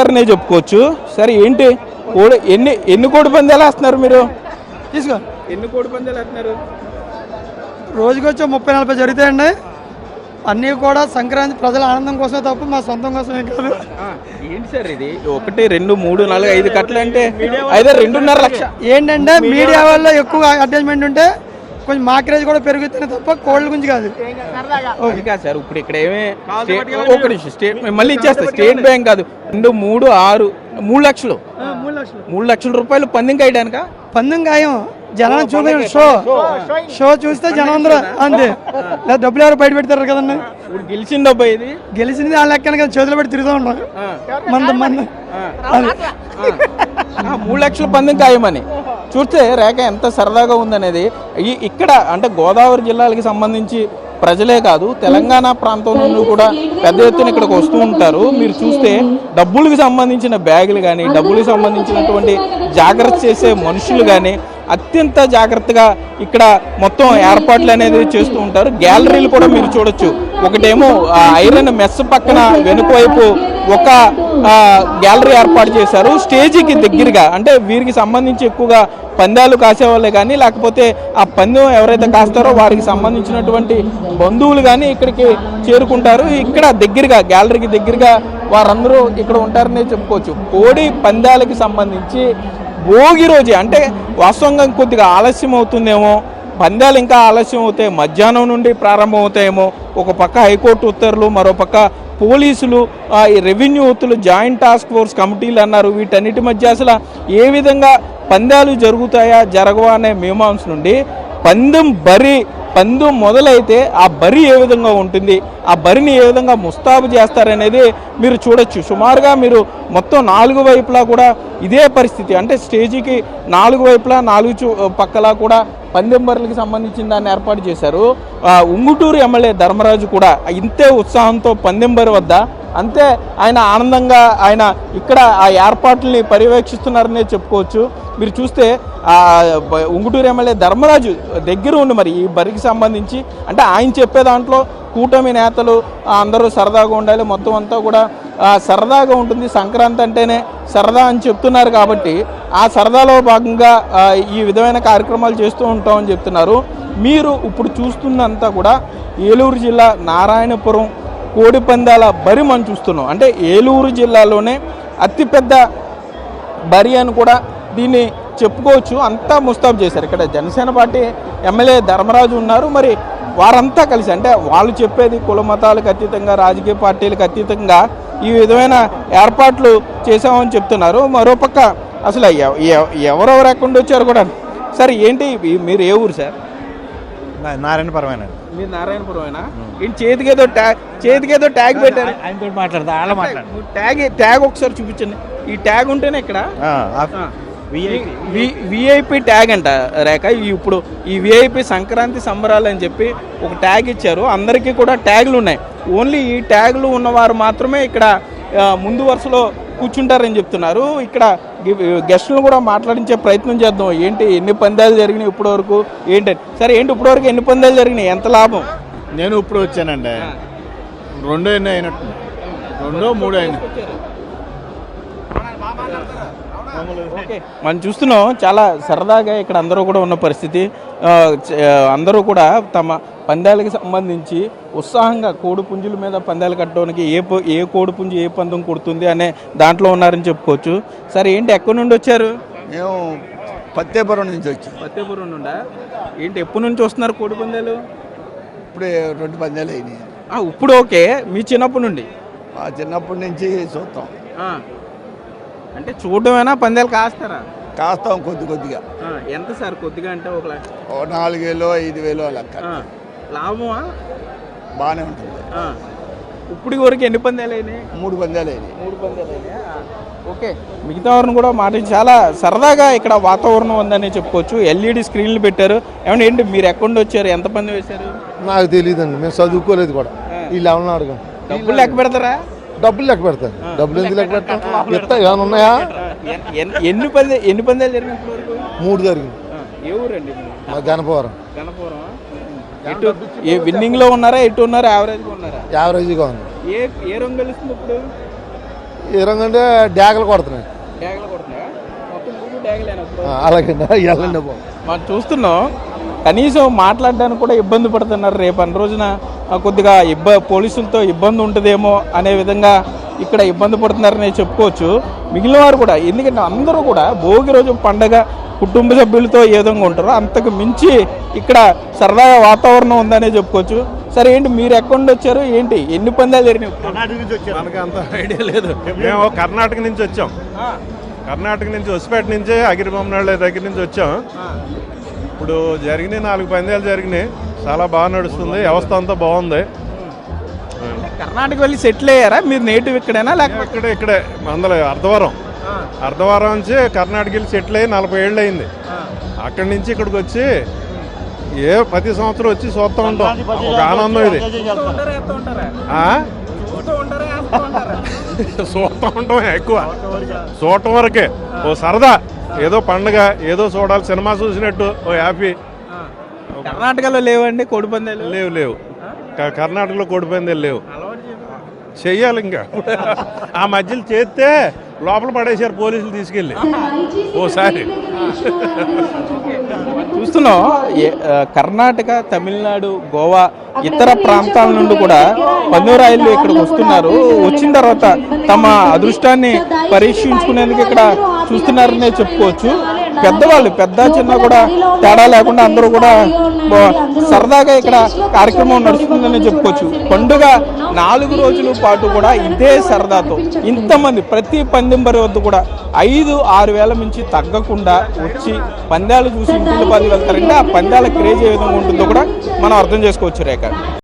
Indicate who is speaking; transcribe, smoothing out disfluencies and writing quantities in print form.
Speaker 1: చెప్పుకోవచ్చు. సరే ఏంటి కోడి ఎన్ని కోడి పందాలు వేస్తున్నారు మీరు?
Speaker 2: తీసుకో.
Speaker 1: ఎన్ని కోడి పందాలు వేస్తున్నారు?
Speaker 2: రోజుకి వచ్చి 30-40 జరుగుతాయండి. అన్నీ కూడా సంక్రాంతి ప్రజల ఆనందం కోసమే తప్ప మా సొంతం కోసమే కాదు.
Speaker 1: ఏంటి సార్ ఇది 1 2 3 4 5 కట్టలు అంటే అయితే 2.5 లక్ష.
Speaker 2: ఏంటంటే మీడియా వల్ల ఎక్కువ అటాచ్మెంట్ ఉంటే కొంచెం మాక్రేజ్ కూడా పెరుగుతుంది తప్ప కోళ్ళ గురించి కాదు.
Speaker 1: కాదు సార్, ఇప్పుడు ఇక్కడ ఏమే ఒక నిమిషం స్టేట్ మళ్ళీ ఇచ్చేస్తా. స్టేట్ బ్యాంక్ కాదు 2 3 6 3 లక్షలు 3 లక్షల రూపాయలు పందెం కాయడానిక?
Speaker 2: పందెం ఖాయం. జనం చూపి షో చూస్తే జనం అందరూ అంతే. లేదా డబ్బులు ఎవరు బయట పెడతారు కదండి.
Speaker 1: ఇప్పుడు గెలిచిన డబ్బు ఇది
Speaker 2: గెలిచింది వాళ్ళ లెక్కన కదా, చేతిలో పెట్టి తిరుగుతూ ఉంటారు. మంది
Speaker 1: 3 లక్షల పందెం ఖాయమని చూస్తే రేఖ ఎంత సరదాగా ఉందనేది. ఇక్కడ అంటే గోదావరి జిల్లాలకి సంబంధించి ప్రజలే కాదు, తెలంగాణ ప్రాంతం నుండి కూడా పెద్ద ఎత్తున ఇక్కడికి వస్తూ ఉంటారు. మీరు చూస్తే డబ్బులకు సంబంధించిన బ్యాగులు కానీ, డబ్బులకు సంబంధించినటువంటి జాగ్రత్త చేసే మనుషులు కానీ అత్యంత జాగ్రత్తగా ఇక్కడ మొత్తం ఏర్పాట్లు అనేది చేస్తూ ఉంటారు. గ్యాలరీలు కూడా మీరు చూడొచ్చు. ఒకటేమో ఐరన్ మెస్ పక్కన వెనుక వైపు ఒక గ్యాలరీ ఏర్పాటు చేశారు. స్టేజీకి దగ్గరగా అంటే వీరికి సంబంధించి ఎక్కువగా పందాలు కాసేవాళ్ళే కానీ, లేకపోతే ఆ పందెం ఎవరైతే కాస్తారో వారికి సంబంధించినటువంటి బంధువులు కానీ ఇక్కడికి చేరుకుంటారు. ఇక్కడ దగ్గరగా గ్యాలరీకి దగ్గరగా వారందరూ ఇక్కడ ఉంటారనే చెప్పుకోవచ్చు. కోడి పందాలకి సంబంధించి భోగి రోజే అంటే వాస్తవంగా కొద్దిగా ఆలస్యం అవుతుందేమో, పందాలు ఇంకా ఆలస్యం అవుతాయి, మధ్యాహ్నం నుండి ప్రారంభం అవుతాయేమో. ఒక పక్క హైకోర్టు ఉత్తర్వులు, మరో పక్క పోలీసులు, ఈ రెవెన్యూ ఉత్తర్వులు, జాయింట్ టాస్క్ ఫోర్స్ కమిటీలు అన్నారు. వీటన్నిటి మధ్య అసలు ఏ విధంగా పందాలు జరుగుతాయా జరగవా అనే మీమాంస నుండి పందెం మొదలైతే ఆ బరి ఏ విధంగా ఉంటుంది, ఆ బరిని ఏ విధంగా ముస్తాబు చేస్తారనేది మీరు చూడొచ్చు. సుమారుగా మీరు మొత్తం 4 వైపులా కూడా ఇదే పరిస్థితి. అంటే స్టేజీకి 4 వైపులా 4 పక్కలా కూడా పందెం బరులకు సంబంధించిన దాన్ని ఏర్పాటు చేశారు. ఉంగుటూరు ఎమ్మెల్యే ధర్మరాజు కూడా ఇంతే ఉత్సాహంతో పందెం బరి వద్ద అంతే ఆయన ఆనందంగా ఆయన ఇక్కడ ఆ ఏర్పాట్లని పర్యవేక్షిస్తున్నారనే చెప్పుకోవచ్చు. మీరు చూస్తే ఉంగుటూరు ఎమ్మెల్యే ధర్మరాజు దగ్గర ఉండి మరి ఈ బరికి సంబంధించి అంటే ఆయన చెప్పే దాంట్లో కూటమి నేతలు అందరూ సరదాగా ఉండాలి, మొత్తం అంతా కూడా సరదాగా ఉంటుంది, సంక్రాంతి అంటేనే సరదా అని చెప్తున్నారు. కాబట్టి ఆ సరదాలో భాగంగా ఈ విధమైన కార్యక్రమాలు చేస్తూ ఉంటామని చెప్తున్నారు. మీరు ఇప్పుడు చూస్తున్నంతా కూడా ఏలూరు జిల్లా నారాయణపురం కోడి పందాల బరి మనం చూస్తున్నాం. అంటే ఏలూరు జిల్లాలోనే అతిపెద్ద బరి అని కూడా దీన్ని చెప్పుకోవచ్చు. అంతా ముస్తాబు చేశారు. ఇక్కడ జనసేన పార్టీ ఎమ్మెల్యే ధర్మరాజు ఉన్నారు. మరి వారంతా కలిసి అంటే వాళ్ళు చెప్పేది కుల మతాలకు అతీతంగా, రాజకీయ పార్టీలకు అతీతంగా ఈ విధమైన ఏర్పాట్లు చేశామని చెప్తున్నారు. మరోపక్క అసలు ఎవరెవరు ఎక్కడ వచ్చారు కూడా. సార్ ఏంటి మీరు ఏ ఊరు సార్?
Speaker 3: నారాయణపురమేనా?
Speaker 1: మీరు నారాయణపురమేనా? ఏంటి చేతికేదో ట్యాగ్ పెట్టారు?
Speaker 3: ఆయనతో మాట్లాడతా అలా మాట్లాడు.
Speaker 1: ట్యాగ్ ఒకసారి చూపించండి. ఈ ట్యాగ్ ఉంటేనే ఇక్కడ విఐపి ట్యాగ్ అంట రేఖ. ఇప్పుడు ఈ విఐపి సంక్రాంతి సంబరాలు అని చెప్పి ఒక ట్యాగ్ ఇచ్చారు. అందరికీ కూడా ట్యాగులు ఉన్నాయి. ఓన్లీ ఈ ట్యాగులు ఉన్నవారు మాత్రమే ఇక్కడ ముందు వరుసలో కూర్చుంటారని చెప్తున్నారు. ఇక్కడ గెస్టులను కూడా మాట్లాడించే ప్రయత్నం చేద్దాం. ఏంటి ఎన్ని పందాలు జరిగినాయి ఇప్పటి వరకు ఏంటంటే? సరే ఏంటి ఇప్పటి వరకు ఎన్ని పందాలు జరిగినాయి, ఎంత లాభం?
Speaker 3: నేను ఇప్పుడు వచ్చానండి. 2 అయినట్టు 2 3 అయినా.
Speaker 1: ఓకే, మనం చూస్తున్నాం చాలా సరదాగా ఇక్కడ అందరూ కూడా ఉన్న పరిస్థితి. అందరూ కూడా తమ పందాలకి సంబంధించి ఉత్సాహంగా కోడి పుంజుల మీద పందాలు కట్టడానికి ఏ కోడి పుంజు ఏ పందెం కొడుతుంది అనే దాంట్లో ఉన్నారని చెప్పుకోవచ్చు. సరే ఏంటి ఎక్కడి నుండి వచ్చారు?
Speaker 4: మేము పత్తేపురం నుంచి వచ్చాం.
Speaker 1: పత్తేపురం నుండా? ఏంటి ఎప్పటి నుంచి వస్తున్నారు కోడి పందాలు?
Speaker 4: ఇప్పుడే 2 పందాలు అయినాయి.
Speaker 1: ఇప్పుడు ఓకే, మీ చిన్నప్పటి నుండి?
Speaker 4: చిన్నప్పటి నుంచి చూస్తాం.
Speaker 1: అంటే చూడమేనా, పందాలు కాస్తారా?
Speaker 4: కాస్తాం కొద్దిగా.
Speaker 1: ఎంత సార్ కొద్దిగా అంటే?
Speaker 4: 4,000 5,000 లెక్క.
Speaker 1: లాభమా?
Speaker 4: బాగానే ఉంటుంది.
Speaker 1: ఇప్పుడు వరకు ఎన్ని పందాలు అయినాయి?
Speaker 4: 3 పందాలు అయినాయి.
Speaker 1: 3 పందాలు అయినాయి. ఓకే, మిగతా వారిని కూడా మాట్లాడి చాలా సరదాగా ఇక్కడ వాతావరణం ఉందని చెప్పుకోవచ్చు. ఎల్ఈడి స్క్రీన్లు పెట్టారు. ఏమంటే ఏంటి మీరు ఎక్కడి వచ్చారు, ఎంత పందెం వేశారు?
Speaker 5: నాకు తెలియదండి, మేము చదువుకోలేదు కూడా. వీళ్ళు ఏమన్నా అడగం.
Speaker 1: డబ్బులు లెక్క పెడతారా?
Speaker 5: డబ్బులు లెక్క పెడతారు. డబ్బులు ఎందుకు లెక్క పెడతాం? చెప్తా ఏమైనా ఉన్నాయా?
Speaker 1: ఎన్ని పందాలు జరిగినాయి ఇప్పుడు వరకు?
Speaker 5: 3 జరిగింది.
Speaker 1: ఏ ఊరండి?
Speaker 5: గణపవరం.
Speaker 1: ఏ విన్నింగ్ లో ఉన్నారా, ఎటు ఉన్నారా, యావరేజ్ గా ఉన్నారా?
Speaker 5: యావరేజ్గా ఉంది.
Speaker 1: ఏ రంగు గెలుస్తుంది ఇప్పుడు?
Speaker 5: ఏ రంగు అంటే డ్యాగలు కొడుతున్నాయి.
Speaker 1: డ్యాగలు కొడుతున్నాయా? మొత్తం మూడు డ్యాగలేనా ఇప్పుడు?
Speaker 5: అలాగే వెళ్ళండి బాబు.
Speaker 1: మనం చూస్తున్నాం కనీసం మాట్లాడడానికి కూడా ఇబ్బంది పడుతున్నారు. రేపు అన్ని రోజున కొద్దిగా పోలీసులతో ఇబ్బంది ఉంటుందేమో అనే విధంగా ఇక్కడ ఇబ్బంది పడుతున్నారని చెప్పుకోవచ్చు. మిగిలిన వారు కూడా, ఎందుకంటే అందరూ కూడా భోగి రోజు పండగ కుటుంబ సభ్యులతో ఏ విధంగా ఉంటారో అంతకు మించి ఇక్కడ సరదాగా వాతావరణం ఉందనే చెప్పుకోవచ్చు. సరే ఏంటి మీరు ఎక్కడి నుండి వచ్చారు, ఏంటి ఎన్ని పందాలు జరిగినాయి?
Speaker 6: మనకి అంత ఐడియా లేదు. మేము కర్ణాటక నుంచి వచ్చాం. కర్ణాటక నుంచి హొసపేట నుంచి అగిరిబొమ్మనాళ్ళ దగ్గర నుంచి వచ్చాం. ఇప్పుడు జరిగినాయి 4 పందాలు జరిగినాయి. చాలా బాగా నడుస్తుంది, వ్యవస్థ అంతా బాగుంది.
Speaker 1: కర్ణాటక వెళ్ళి సెటిల్ అయ్యారా మీరు? నేటివ్ ఇక్కడేనా లేకపోతే
Speaker 6: ఇక్కడే అర్ధవారం నుంచి కర్ణాటక వెళ్ళి సెటిల్ అయ్యి 40 ఏళ్ళు అయింది. అక్కడి నుంచి ఇక్కడికి వచ్చి ప్రతి సంవత్సరం వచ్చి చూస్తూ ఉంటాం. ఒక ఆనందం ఇది. చూస్తూ ఉంటాం, ఎక్కువ చూడటం వరకే ఓ సరదా, ఏదో పండుగ, ఏదో చూడాలి, సినిమా చూసినట్టు ఓ హ్యాపీ.
Speaker 1: కర్ణాటకలో లేవండి కోడిపందాలు?
Speaker 6: లేవు. కర్ణాటకలో కోడిపందాలు లేవు. చెయ్యాలి ఇంకా. ఆ మధ్యలో చేస్తే లోపల పడేశారు పోలీసులు తీసుకెళ్ళి ఓసారి.
Speaker 1: చూస్తున్నాం కర్ణాటక, తమిళనాడు, గోవా ఇతర ప్రాంతాల నుండి కూడా పందెరాయిలు ఇక్కడికి వస్తున్నారు. వచ్చిన తర్వాత తమ అదృష్టాన్ని పరీక్షించుకునేందుకు ఇక్కడ చూస్తున్నారనే చెప్పుకోవచ్చు. పెద్దవాళ్ళు పెద్ద చిన్న కూడా తేడా లేకుండా అందరూ కూడా సరదాగా ఇక్కడ కార్యక్రమం నడుస్తుందని చెప్పుకోవచ్చు. పండుగ 4 రోజుల పాటు కూడా ఇదే సరదాతో ఇంతమంది ప్రతి పందెం బరి వద్ద కూడా 5-6 వేల నుంచి తగ్గకుండా వచ్చి పందాలు చూసి ఇంటికి వెళ్తారంటే ఆ పందాల క్రేజ్ ఏ విధంగా ఉంటుందో కూడా మనం అర్థం చేసుకోవచ్చు రేఖ.